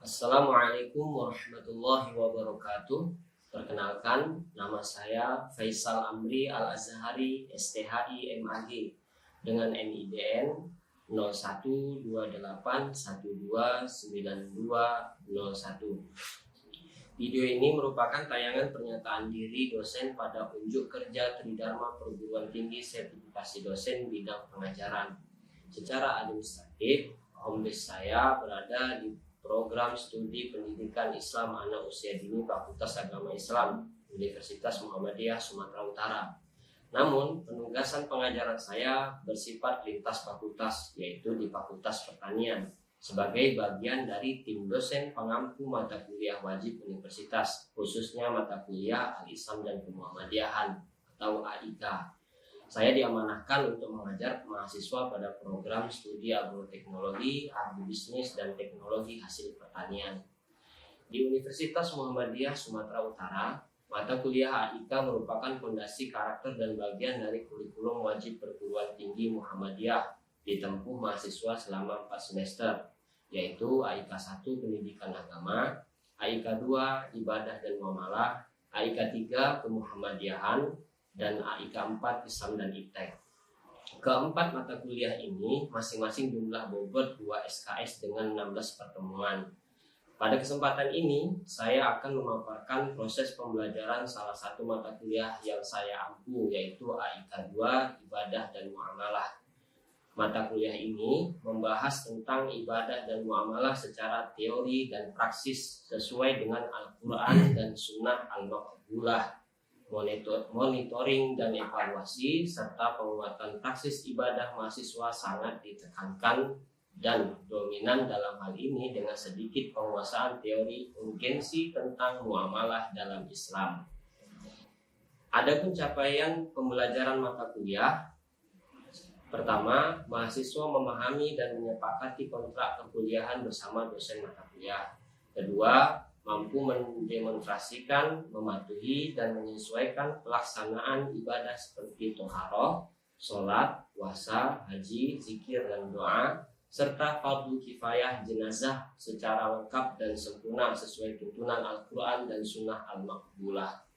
Assalamualaikum warahmatullahi wabarakatuh. Perkenalkan, nama saya Faisal Amri Al-Azhari, STHI MAG dengan NIDN 0128129201. Video ini merupakan tayangan pernyataan diri dosen pada unjuk kerja Tridharma Perguruan Tinggi Sertifikasi Dosen Bidang Pengajaran. Secara administratif, home base saya berada di Program Studi Pendidikan Islam Anak Usia Dini Fakultas Agama Islam Universitas Muhammadiyah Sumatera Utara. Namun, penugasan pengajaran saya bersifat lintas fakultas, yaitu di Fakultas Pertanian, sebagai bagian dari tim dosen pengampu mata kuliah wajib universitas, khususnya mata kuliah Al-Islam dan Kemuhammadiyahan atau AIK. Saya diamanahkan untuk mengajar mahasiswa pada program studi agroteknologi, agribisnis, dan teknologi hasil pertanian. Di Universitas Muhammadiyah Sumatera Utara, mata kuliah AIK merupakan fondasi karakter dan bagian dari kurikulum wajib perguruan tinggi Muhammadiyah ditempuh mahasiswa selama 4 semester, yaitu AIK 1 Pendidikan Agama, AIK 2 Ibadah dan Muamalah, AIK 3 Kemuhammadiyahan, dan AIK 4 Islam dan Iptek. Keempat mata kuliah ini masing-masing jumlah bobot 2 SKS dengan 16 pertemuan. Pada kesempatan ini, saya akan memaparkan proses pembelajaran salah satu mata kuliah yang saya ampu, yaitu AIK 2 Ibadah dan Muamalah. Mata kuliah ini membahas tentang ibadah dan muamalah secara teori dan praksis sesuai dengan Al-Quran dan Sunnah Al-Maqbulah, monitoring dan evaluasi, serta penguatan praksis ibadah mahasiswa sangat ditekankan dan dominan dalam hal ini dengan sedikit penguasaan teori urgensi tentang muamalah dalam Islam. Adapun capaian pembelajaran mata kuliah: pertama, mahasiswa memahami dan menyepakati kontrak perkuliahan bersama dosen mata kuliah. Kedua, mampu mendemonstrasikan, mematuhi, dan menyesuaikan pelaksanaan ibadah seperti toharoh, sholat, puasa, haji, zikir, dan doa, serta fardu kifayah jenazah secara lengkap dan sempurna sesuai tuntunan Al-Quran dan Sunnah Al-Maqbulah.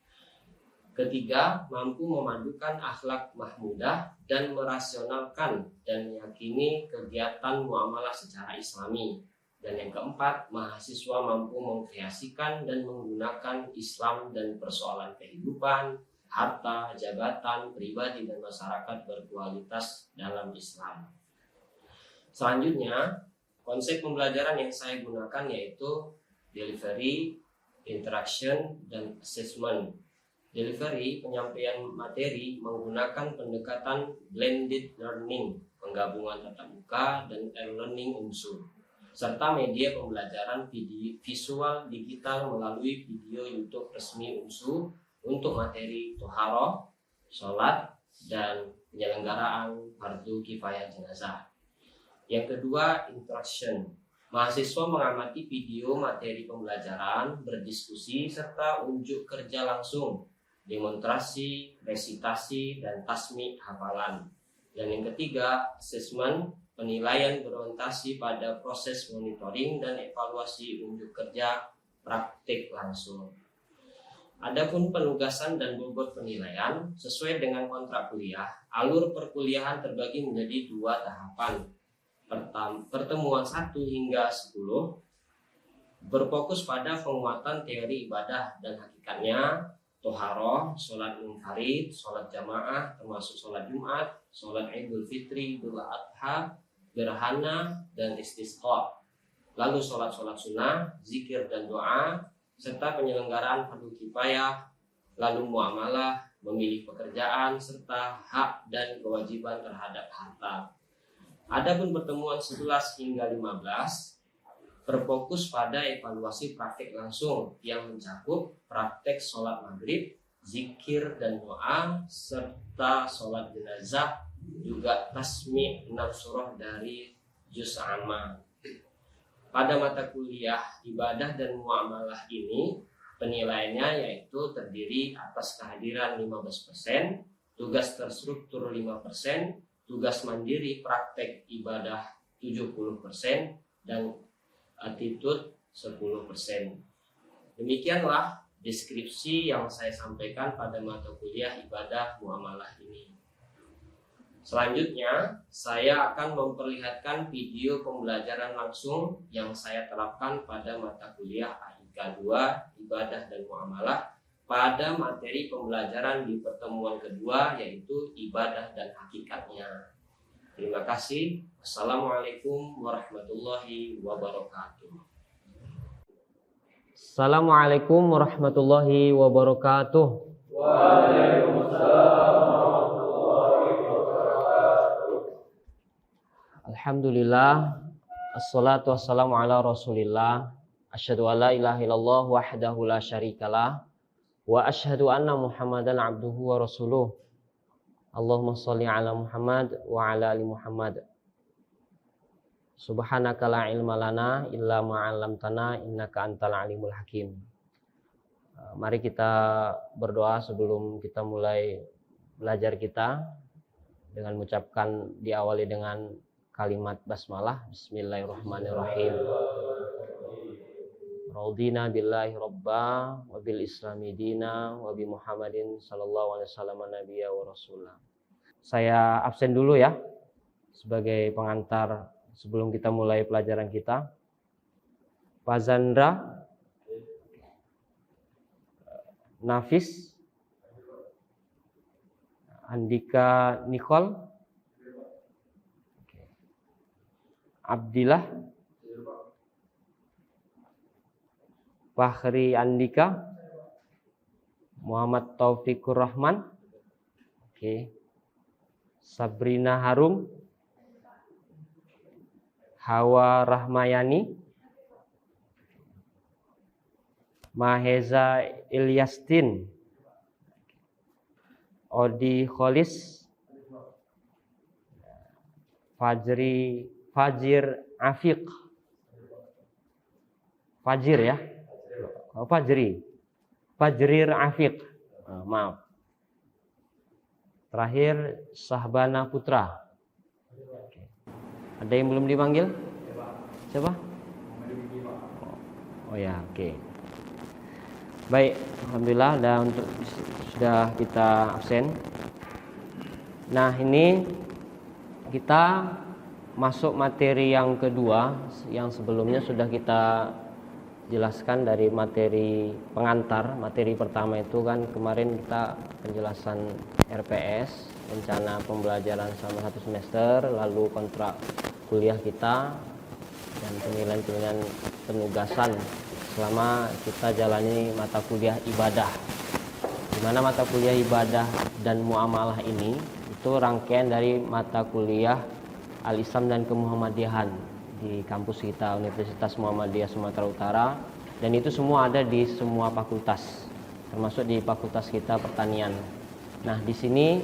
Ketiga, mampu memadukan akhlak mahmudah dan merasionalkan dan meyakini kegiatan muamalah secara islami. Dan yang keempat, mahasiswa mampu mengkreasikan dan menggunakan Islam dan persoalan kehidupan, harta, jabatan, pribadi, dan masyarakat berkualitas dalam Islam. Selanjutnya, konsep pembelajaran yang saya gunakan yaitu delivery, interaction, dan assessment. Delivery, penyampaian materi menggunakan pendekatan blended learning, penggabungan tatap muka dan e-learning unsur, serta media pembelajaran visual digital melalui video YouTube resmi UNSU untuk materi toharoh, sholat, dan penyelenggaraan fardu kifayah jenazah. Yang kedua, interaction. Mahasiswa mengamati video materi pembelajaran, berdiskusi, serta unjuk kerja langsung, demonstrasi, resitasi, dan tasmi hafalan. Dan yang ketiga, assessment, penilaian berorientasi pada proses monitoring dan evaluasi unjuk kerja praktik langsung. Adapun penugasan dan bobot penilaian sesuai dengan kontrak kuliah, alur perkuliahan terbagi menjadi 2 tahapan. Pertemuan 1 hingga 10 berfokus pada penguatan teori ibadah dan hakikatnya, toharoh, sholat munfarid, sholat jamaah termasuk sholat Jumat, sholat Idul Fitri, Idul Adha, gerhana, dan istisqa. Lalu sholat-sholat sunnah, zikir dan doa, serta penyelenggaraan fardu kifayah, lalu muamalah, memilih pekerjaan, serta hak dan kewajiban terhadap harta. Adapun pertemuan 11 hingga 15 berfokus pada evaluasi praktik langsung yang mencakup praktek sholat maghrib, zikir dan doa, serta sholat jenazah, juga tasmi 6 surah dari juz amma. Pada mata kuliah ibadah dan muamalah ini, penilaiannya yaitu terdiri atas kehadiran 15%, tugas terstruktur 5%, tugas mandiri praktek ibadah 70%, dan attitude 10%. Demikianlah deskripsi yang saya sampaikan pada mata kuliah ibadah muamalah ini. Selanjutnya, saya akan memperlihatkan video pembelajaran langsung yang saya terapkan pada mata kuliah AIK 2 Ibadah dan Muamalah pada materi pembelajaran di pertemuan kedua, yaitu ibadah dan hakikatnya. Terima kasih. Assalamualaikum warahmatullahi wabarakatuh. Assalamualaikum warahmatullahi wabarakatuh. Waalaikumsalam warahmatullahi wabarakatuh. Alhamdulillah, assalatu wassalamu ala rasulillah. Asyhadu an la ilaha illallah wahdahu la syarikalah, wa asyhadu anna Muhammadan abduhu wa rasuluh. Allahumma sholli ala Muhammad wa ala ali Muhammad. Subhanaka la ilma lana illa ma 'allamtana innaka antal alimul hakim. Mari kita berdoa sebelum kita mulai belajar kita dengan mengucapkan, diawali dengan kalimat basmalah. Bismillahirrahmanirrahim. Radina billahi robba wa bil islami dina wa bi Muhammadin sallallahu alaihi wasallam nabiyya wa rasulah. Saya absen dulu ya sebagai pengantar sebelum kita mulai pelajaran kita. Pak Zandra, Nafis, Andika Nicole, Abdillah, Fakhri Andika, Muhammad Taufikur Rahman, Sabrina Harum, Hawa Rahmayani, Maheza Ilyastin, Odi Kholis, Fajir Afiq, Fajir ya, Fajrir Afiq, maaf. Terakhir Sahbana Putra. Ada yang belum dipanggil? Siapa? Oh ya, oke. Baik, alhamdulillah sudah kita absen. Nah, ini kita masuk materi yang kedua, yang sebelumnya sudah kita jelaskan dari materi pengantar. Materi pertama itu kan kemarin kita penjelasan RPS, rencana pembelajaran selama 1 semester, lalu kontrak kuliah kita, dan penilaian penugasan selama kita jalani mata kuliah ibadah. Di mana mata kuliah ibadah dan muamalah ini itu rangkaian dari mata kuliah Al-Islam dan Kemuhammadiyahan di kampus kita, Universitas Muhammadiyah Sumatera Utara, dan itu semua ada di semua fakultas, termasuk di fakultas kita pertanian. Nah, di sini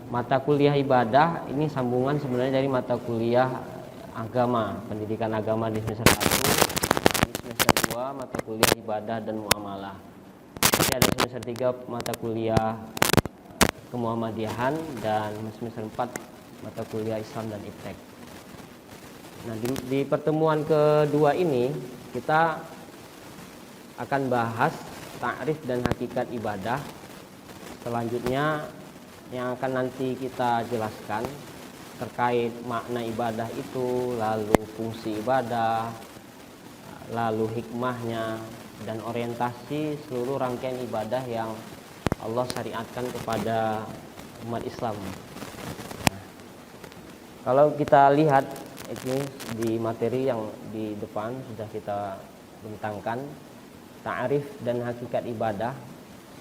mata kuliah ibadah ini sambungan sebenarnya dari mata kuliah agama, pendidikan agama di semester 1, di semester 2 mata kuliah ibadah dan muamalah. Nanti ada semester 3 mata kuliah Kemuhammadiyahan, dan semester 4 mata kuliah Islam dan Iptek. Nah, di pertemuan kedua ini kita akan bahas ta'rif dan hakikat ibadah. Selanjutnya yang akan nanti kita jelaskan terkait makna ibadah itu, lalu fungsi ibadah, lalu hikmahnya, dan orientasi seluruh rangkaian ibadah yang Allah syariatkan kepada umat Islam. Nah, kalau kita lihat ini di materi yang di depan sudah kita bentangkan, ta'rif dan hakikat ibadah.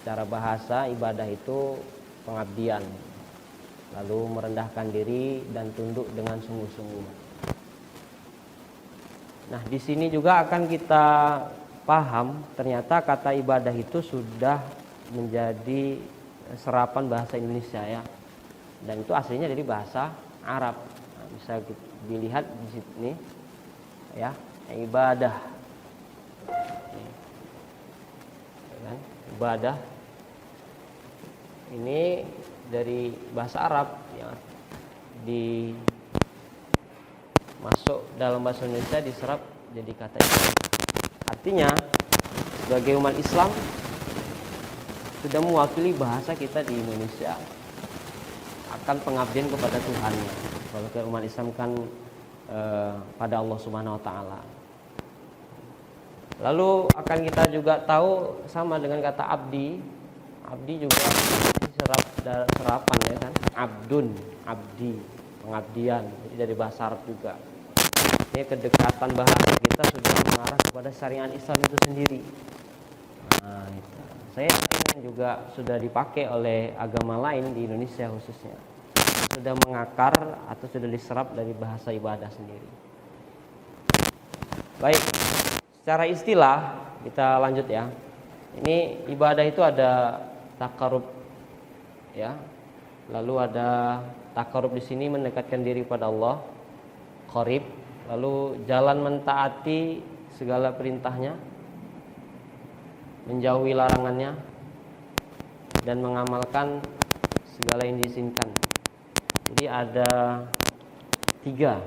Secara bahasa, ibadah itu pengabdian, lalu merendahkan diri dan tunduk dengan sungguh-sungguh. Nah, di sini juga akan kita paham ternyata kata ibadah itu sudah menjadi serapan bahasa Indonesia ya, dan itu aslinya dari bahasa Arab. Nah, bisa dilihat di sini ya, ibadah, ibadah ini dari bahasa Arab ya, masuk dalam bahasa Indonesia diserap jadi kata ibadah. Artinya sebagai umat Islam sudah mewakili bahasa kita di Indonesia akan pengabdian kepada Tuhan. Kalau umat Islam kan pada Allah Subhanahu wa taala. Lalu akan kita juga tahu sama dengan kata abdi. Abdi juga serapan ya kan. Abdun, abdi, pengabdian. Jadi dari bahasa Arab juga. Ini kedekatan bahasa kita sudah mengarah kepada syariat Islam itu sendiri. Nah, itu. Saya juga sudah dipakai oleh agama lain di Indonesia khususnya. Sudah mengakar atau sudah diserap dari bahasa ibadah sendiri. Baik, secara istilah kita lanjut ya. Ini ibadah itu ada takarub ya. Lalu ada takarub di sini mendekatkan diri pada Allah, qarib. Lalu jalan mentaati segala perintahnya, menjauhi larangannya, dan mengamalkan segala yang diizinkan. Jadi ada 3.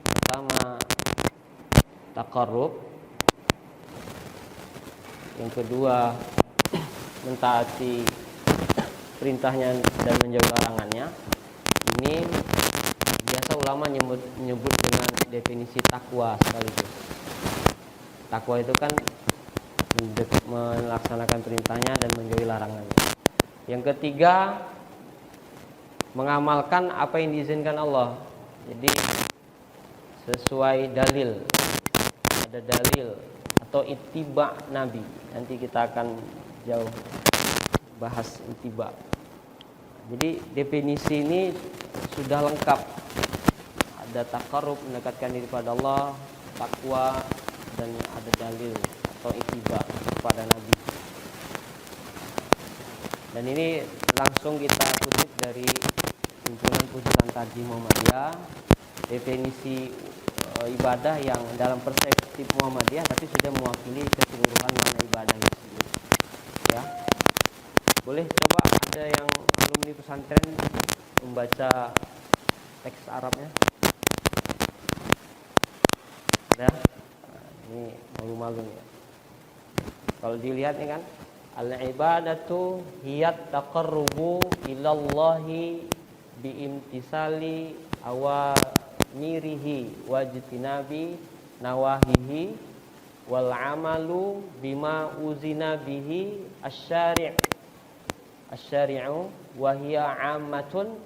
Pertama takarub, yang kedua mentaati perintahnya dan menjauhi larangannya. Ini biasa ulama menyebut dengan definisi takwa sekaligus. Takwa itu kan melaksanakan perintahnya dan menjauhi larangannya. Yang ketiga, mengamalkan apa yang diizinkan Allah. Jadi sesuai dalil. Ada dalil atau ittiba Nabi. Nanti kita akan jauh bahas ittiba. Jadi definisi ini sudah lengkap. Ada takarub, mendekatkan diri pada Allah, takwa, dan ada dalil atau ittiba kepada Nabi. Dan ini langsung kita kutip dari himpunan Pujian Tarjih Muhammadiyah, definisi ibadah yang dalam perspektif Muhammadiyah tapi sudah mewakili keseluruhan makna ibadah itu. Ya. Boleh coba ada yang alumni pesantren membaca teks Arabnya? Ada? Nah, ini malu-malu ya. Kalau dilihat nih kan, al-ibadatu hiyat taqarrubu ilallahi biimtisali awamirihi wajtinabi nawahihi wal amalu bima uzina bihi asyari'u wa hiya ammatun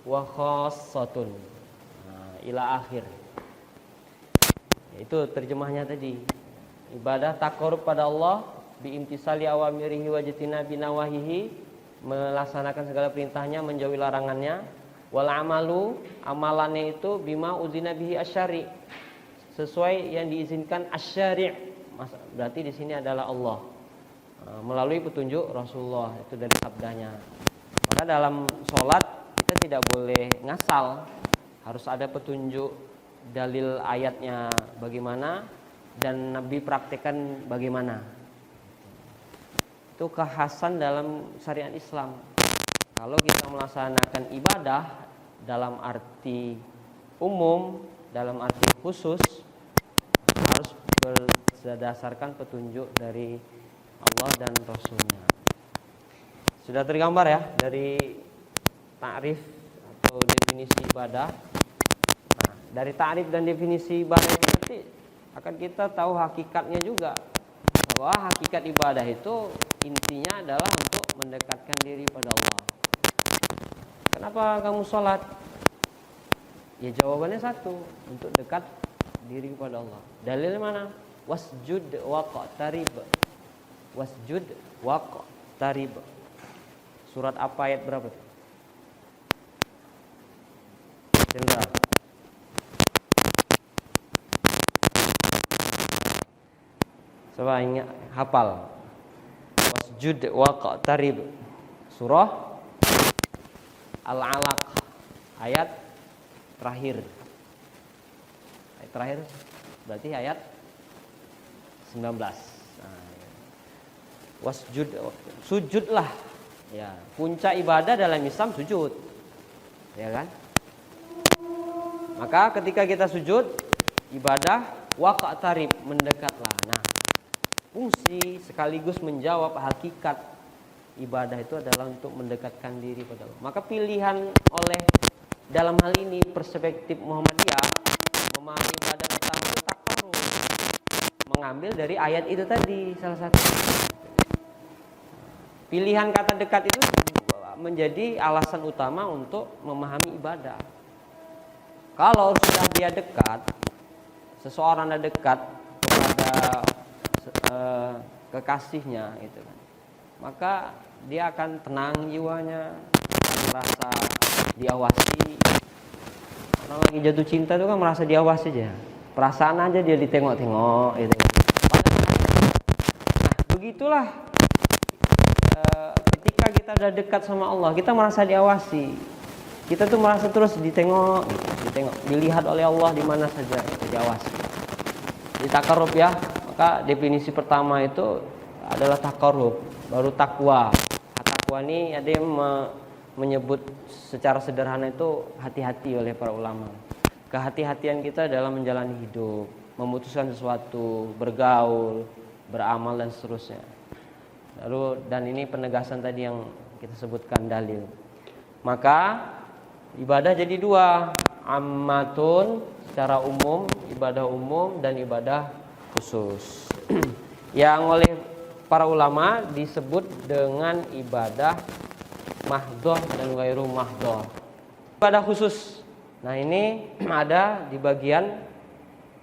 wa khassatun. Ila akhir. Itu terjemahnya tadi. Ibadah takarrub pada Allah biimtisali awamirihi wajtinabi nawahihi, melaksanakan segala perintahnya, menjauhi larangannya. Wal amalu, amalannya itu bima uzina bihi asyari', sesuai yang diizinkan asyari'. Berarti di sini adalah Allah. Melalui petunjuk Rasulullah, itu dari sabdanya. Maka dalam sholat kita tidak boleh ngasal, harus ada petunjuk dalil ayatnya bagaimana dan Nabi praktekkan bagaimana. Itu kekhasan dalam syariat Islam. Kalau kita melaksanakan ibadah dalam arti umum, dalam arti khusus, harus berdasarkan petunjuk dari Allah dan Rasulnya. Sudah tergambar ya dari ta'rif atau definisi ibadah. Nah, dari ta'rif dan definisi ibadah itu nanti akan kita tahu hakikatnya juga. Bahwa hakikat ibadah itu intinya adalah untuk mendekatkan diri pada Allah. Kenapa kamu sholat? Ya jawabannya satu, untuk dekat diri kepada Allah. Dalilnya mana? Wasjud waqtarib. Wasjud waqtarib. Surat apa, ayat berapa tuh? Jenderal. Coba ingat, hafal. Wasjud waqtarib. Surah Al-Alaq, ayat terakhir. Ayat terakhir berarti ayat 19. Wasjud, sujudlah. Ya, puncak ibadah dalam Islam sujud. Ya kan? Maka ketika kita sujud ibadah waqtarib, mendekatlah. Nah, fungsi sekaligus menjawab hakikat ibadah itu adalah untuk mendekatkan diri pada Allah. Maka pilihan oleh dalam hal ini perspektif Muhammadiyah memahami ibadah pertama itu taqarrub, mengambil dari ayat itu tadi salah satu. Pilihan kata dekat itu menjadi alasan utama untuk memahami ibadah. Kalau sudah dia dekat, seseorang ada dekat kepada kekasihnya gitu kan, maka dia akan tenang jiwanya, merasa diawasi. Orang lagi jatuh cinta itu kan merasa diawasi aja, perasaan aja dia ditengok-tengok gitu. Nah, begitulah ketika kita udah dekat sama Allah, kita merasa diawasi. Kita tuh merasa terus ditengok, dilihat oleh Allah di mana saja, diawasi. Di taqarrub ya, maka definisi pertama itu adalah taqarrub, baru takwa. Takwa ini ada yang menyebut secara sederhana itu hati-hati oleh para ulama. Kehati-hatian kita dalam menjalani hidup, memutuskan sesuatu, bergaul, beramal dan seterusnya. Lalu dan ini penegasan tadi yang kita sebutkan dalil. Maka ibadah jadi dua, ammatun secara umum, ibadah umum dan ibadah khusus. Yang oleh para ulama disebut dengan ibadah mahdhah dan ghairu mahdhah. Ibadah khusus. Nah, ini ada di bagian,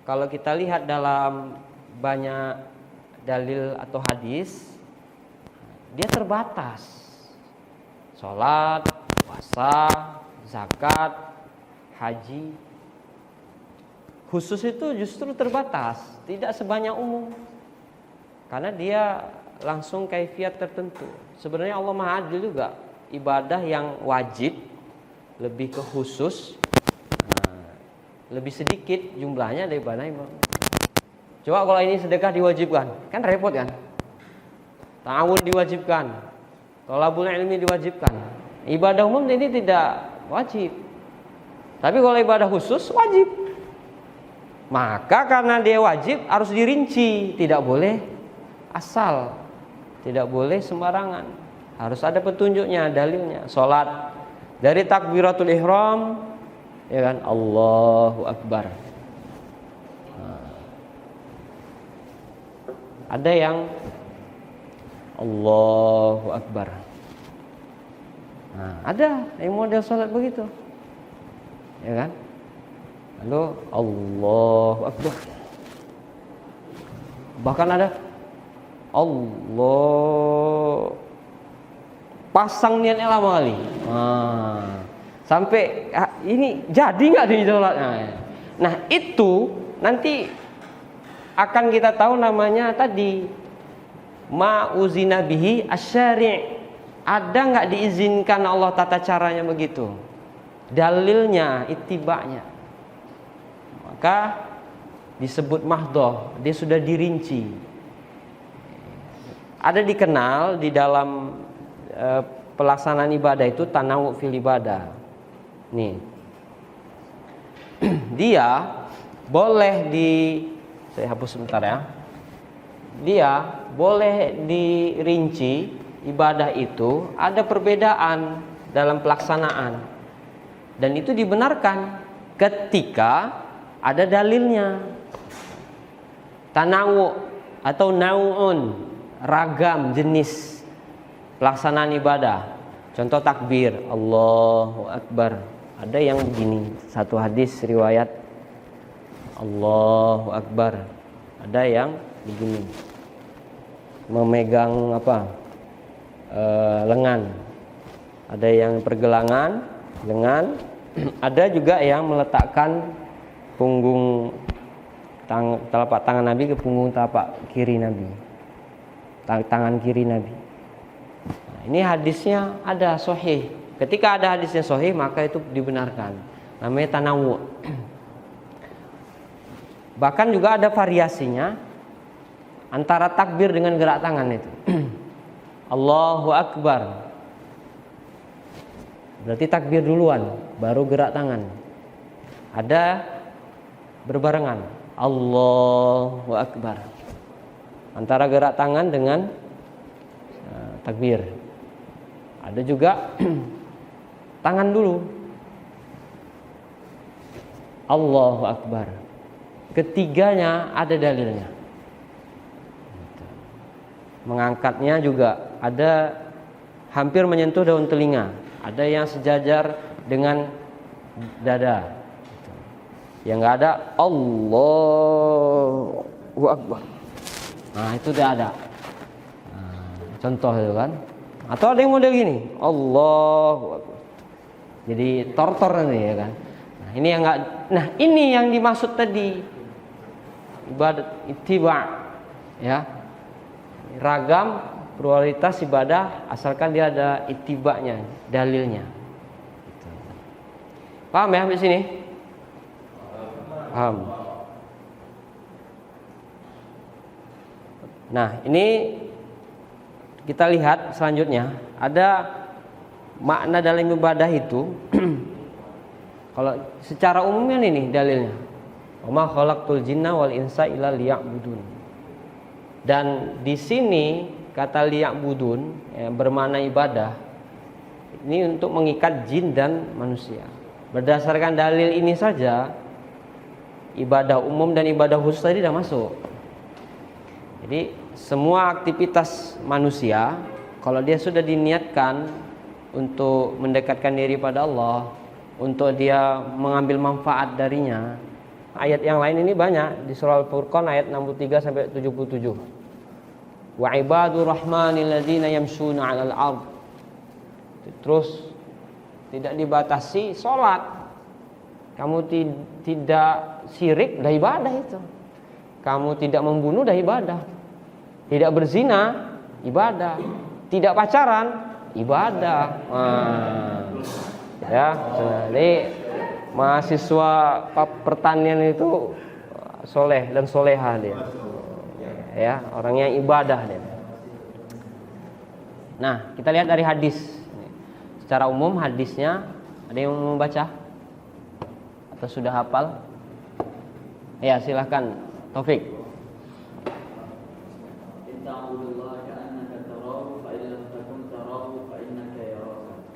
kalau kita lihat dalam banyak dalil atau hadis, dia terbatas. Salat, puasa, zakat, haji. Khusus itu justru terbatas, tidak sebanyak umum. Karena dia langsung kaifiat tertentu. Sebenarnya Allah Maha Adil juga. Ibadah yang wajib lebih ke khusus, lebih sedikit jumlahnya daripada ibadah. Coba kalau ini sedekah diwajibkan, kan repot kan? Ta'awun diwajibkan, thalabul ilmi diwajibkan. Ibadah umum ini tidak wajib. Tapi kalau ibadah khusus wajib. Maka karena dia wajib harus dirinci, tidak boleh asal, tidak boleh sembarangan. Harus ada petunjuknya, dalilnya. Salat dari takbiratul ihram, ya kan, Allahu Akbar. Ada yang Allahu Akbar. Nah, ada yang model salat begitu, ya kan? Lalu Allahu Akbar. Bahkan ada Allah, pasang niatnya lama kali. Sampai ini jadi nggak di sholatnya. Nah, itu nanti akan kita tahu namanya tadi ma'uzina bihi asyari'. Ada nggak diizinkan Allah tata caranya begitu? Dalilnya, ittiba'nya. Maka disebut mahdhah, dia sudah dirinci. Ada dikenal di dalam pelaksanaan ibadah itu tanawu fil ibadah. Nih. Dia boleh saya hapus sebentar ya. Dia boleh dirinci ibadah itu ada perbedaan dalam pelaksanaan. Dan itu dibenarkan ketika ada dalilnya. Tanawu atau nau'un, ragam jenis pelaksanaan ibadah. Contoh takbir, Allahu Akbar. Ada yang begini, satu hadis riwayat Allahu Akbar. Ada yang begini, memegang lengan. Ada yang pergelangan, lengan. Ada juga yang meletakkan punggung telapak tangan Nabi ke punggung telapak kiri Nabi, tangan kiri Nabi. Nah, ini hadisnya ada sahih. Ketika ada hadisnya sahih, maka itu dibenarkan. Namanya tanawu. Bahkan juga ada variasinya antara takbir dengan gerak tangan itu. Allahu Akbar. Berarti takbir duluan, baru gerak tangan. ada berbarengan, Allahu Akbar, antara gerak tangan dengan takbir. Ada juga tangan dulu, Allahu Akbar, ketiganya ada dalilnya. Mengangkatnya juga ada hampir menyentuh daun telinga, ada yang sejajar dengan dada. Yang enggak ada Allahu Akbar. Nah, itu tidak ada. Contoh itu kan. Atau ada yang model gini, Allahu Akbar. Jadi tortor nanti ya kan. Nah, ini yang enggak. Nah, ini yang dimaksud tadi. Ibadat ittiba, ya. Ragam prioritas ibadah asalkan dia ada ittibanya, dalilnya. Paham ya di sini? Paham. Nah, ini kita lihat selanjutnya ada makna dalam ibadah itu. Kalau secara umumnya ini dalilnya. Wa ma khalaqtul jinna wal insa illa liya'budun. Dan di sini kata liya'budun bermakna ibadah. Ini untuk mengikat jin dan manusia. Berdasarkan dalil ini saja ibadah umum dan ibadah khusus tadi sudah masuk. Jadi semua aktivitas manusia kalau dia sudah diniatkan untuk mendekatkan diri pada Allah, untuk dia mengambil manfaat darinya. Ayat yang lain ini banyak di surah Al-Furqan ayat 63 sampai 77. Wa ibadur rahmanil ladzina yamshuna 'alal ard. Terus tidak dibatasi salat. Kamu tidak syirik, dah ibadah itu. Kamu tidak membunuh, dah ibadah. Tidak berzina, ibadah. Tidak pacaran, ibadah. Ya, jadi mahasiswa pertanian itu soleh dan soleha dia. Ya, orang yang ibadah dia. Nah, kita lihat dari hadis. Secara umum hadisnya ada yang mau membaca? Atau sudah hafal? Ya, silahkan Taufik.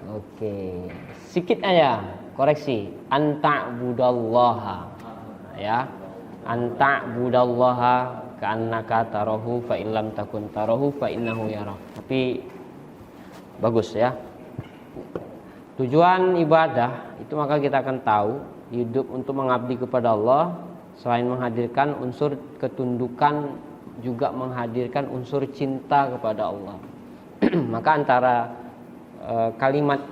Oke, sedikit aja koreksi. Anta'budallaha, ya. Anta'budallaha ka'annaka tarahu fa illam takun tarahu fa innahu yarak. Tapi bagus ya. Tujuan ibadah itu maka kita akan tahu hidup untuk mengabdi kepada Allah selain menghadirkan unsur ketundukan juga menghadirkan unsur cinta kepada Allah. Maka antara kalimat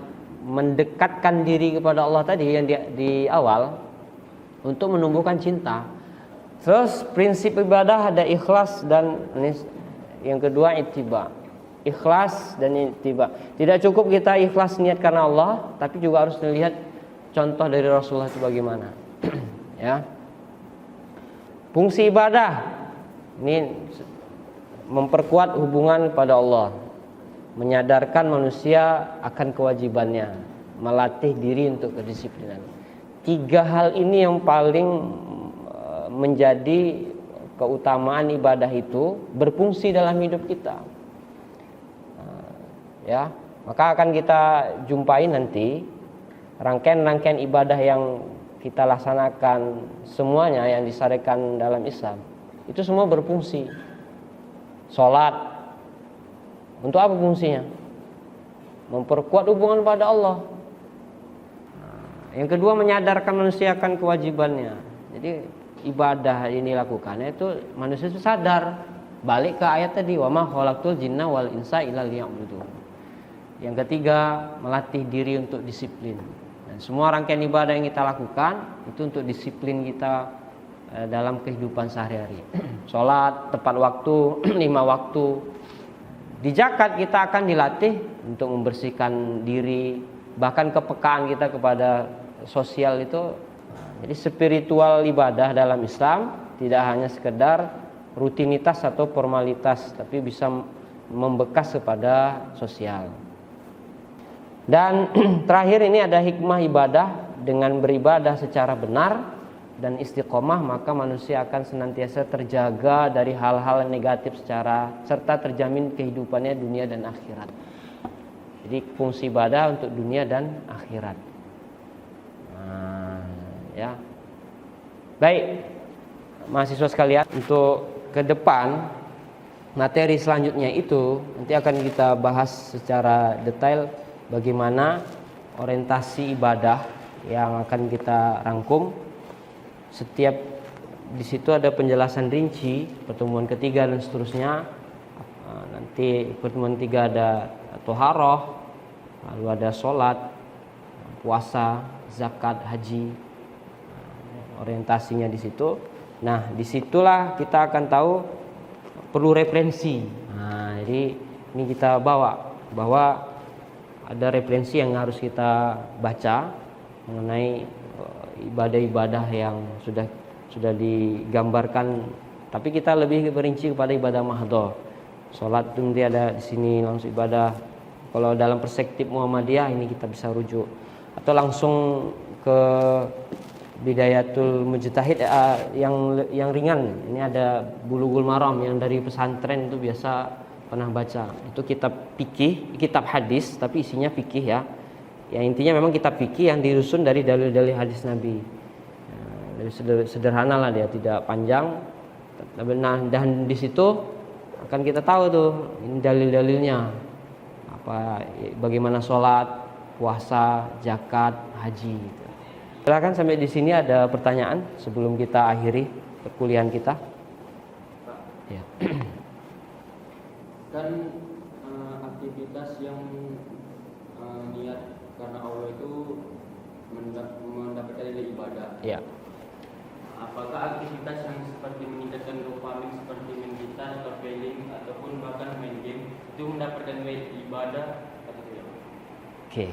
mendekatkan diri kepada Allah tadi yang di awal untuk menumbuhkan cinta. Terus prinsip ibadah ada ikhlas dan yang kedua ittiba. Ikhlas dan ittiba. Tidak cukup kita ikhlas niat karena Allah, tapi juga harus dilihat contoh dari Rasulullah itu bagaimana. Ya. Fungsi ibadah ini memperkuat hubungan kepada Allah, menyadarkan manusia akan kewajibannya, melatih diri untuk kedisiplinan. 3 hal ini yang paling menjadi keutamaan ibadah itu berfungsi dalam hidup kita. Ya, maka akan kita jumpai nanti rangkaian-rangkaian ibadah yang kita laksanakan semuanya yang disyariatkan dalam Islam itu semua berfungsi. Salat untuk apa fungsinya? Memperkuat hubungan pada Allah. Yang kedua menyadarkan manusia akan kewajibannya. Jadi ibadah ini lakukannya itu manusia itu sadar. Balik ke ayat tadi, wa ma khalaqtul jinna wal insa illa liya'budun. Yang ketiga melatih diri untuk disiplin. Dan semua rangkaian ibadah yang kita lakukan itu untuk disiplin kita dalam kehidupan sehari-hari. Salat tepat waktu, 5 waktu. Di zakat kita akan dilatih untuk membersihkan diri, bahkan kepekaan kita kepada sosial itu. Jadi spiritual ibadah dalam Islam tidak hanya sekedar rutinitas atau formalitas, tapi bisa membekas kepada sosial. Dan terakhir ini ada hikmah ibadah dengan beribadah secara benar dan istiqomah, maka manusia akan senantiasa terjaga dari hal-hal negatif serta terjamin kehidupannya dunia dan akhirat. Jadi fungsi ibadah untuk dunia dan akhirat. Ya. Baik, mahasiswa sekalian, untuk ke depan materi selanjutnya itu nanti akan kita bahas secara detail bagaimana orientasi ibadah yang akan kita rangkum. Setiap di situ ada penjelasan rinci, pertemuan ketiga dan seterusnya. Nanti pertemuan ketiga ada toharoh, lalu ada sholat, puasa, zakat, haji, orientasinya di situ. Nah, disitulah kita akan tahu perlu referensi. Nah, jadi ini kita bawa bahwa ada referensi yang harus kita baca mengenai ibadah-ibadah yang sudah digambarkan, tapi kita lebih berinci kepada ibadah mahdhah. Sholat itu nanti ada di sini langsung ibadah. Kalau dalam perspektif Muhammadiyah ini kita bisa rujuk, atau langsung ke Bidayatul Mujtahid yang ringan. Ini ada Bulughul Maram yang dari pesantren itu biasa pernah baca. Itu kitab fikih, kitab hadis tapi isinya fikih ya. Ya intinya memang kitab fikih yang disusun dari dalil-dalil hadis Nabi. Sederhana lah dia, tidak panjang. Nah, dan di situ akan kita tahu tuh ini dalil-dalilnya. Bagaimana sholat, puasa, zakat, haji. Silakan, sampai di sini ada pertanyaan sebelum kita akhiri perkuliahan kita. Ya. Kan aktivitas yang niat karena Allah itu mendapatkan nilai ibadah. Ya. Apakah aktivitas yang seperti meningkatkan dopamin seperti main gitar atau pedaling ataupun bahkan main game itu mendapatkan nilai ibadah atau tidak? Oke.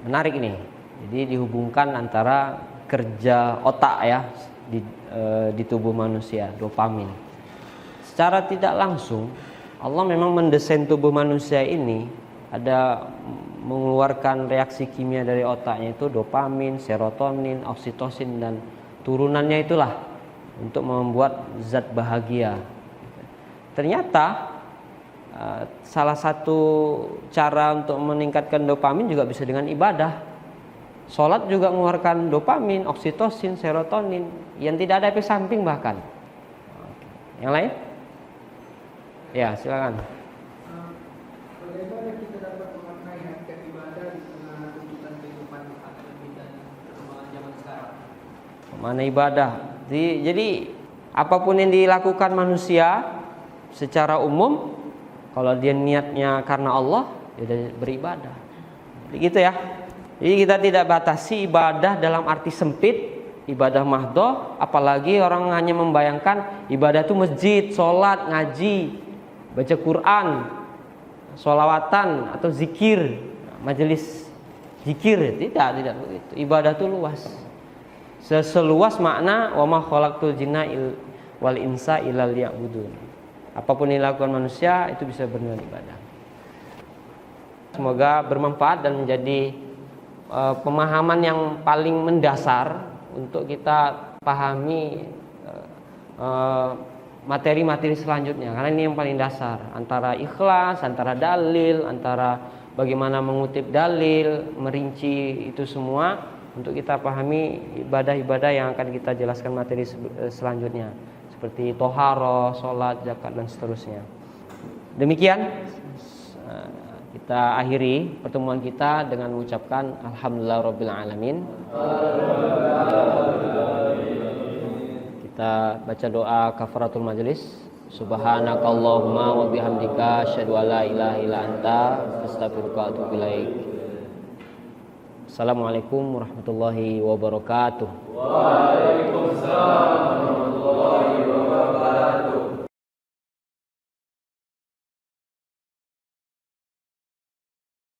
Menarik ini. Jadi dihubungkan antara kerja otak ya di tubuh manusia, dopamin. Secara tidak langsung Allah memang mendesain tubuh manusia ini ada mengeluarkan reaksi kimia dari otaknya itu dopamin, serotonin, oksitosin dan turunannya itulah untuk membuat zat bahagia. Ternyata salah satu cara untuk meningkatkan dopamin juga bisa dengan ibadah. Sholat juga mengeluarkan dopamin, oksitosin, serotonin yang tidak ada efek samping bahkan. Yang lain? Ya, silakan. Bagaimana kita dapat memaknai hakikat ibadah di tengah tuntutan kehidupan akademik dan perkembangan zaman sekarang? Mana ibadah? Jadi apapun yang dilakukan manusia secara umum, kalau dia niatnya karena Allah, dia beribadah. Jadi gitu ya. Jadi kita tidak batasi ibadah dalam arti sempit, ibadah mahdhah, apalagi orang hanya membayangkan ibadah itu masjid, sholat, ngaji, baca Quran, sholawatan atau zikir, majelis zikir. Tidak begitu. Ibadah itu luas. Seluas makna wa ma khalaqtul jinna wal insa illa liya'budun. Apapun yang dilakukan manusia itu bisa bernilai ibadah. Semoga bermanfaat dan menjadi pemahaman yang paling mendasar untuk kita pahami materi-materi selanjutnya, karena ini yang paling dasar, antara ikhlas, antara dalil, antara bagaimana mengutip dalil, merinci itu semua untuk kita pahami ibadah-ibadah yang akan kita jelaskan materi selanjutnya seperti toharoh, sholat, zakat dan seterusnya. Demikian kita akhiri pertemuan kita dengan mengucapkan alhamdulillahirabbil alamin. Kita baca doa kafaratul majelis. Subhanakallahumma wa bihamdika asyhadu an la ilaha illa anta astaghfiruka wa atubu ilaik. Assalamualaikum warahmatullahi wabarakatuh. Waalaikumsalam.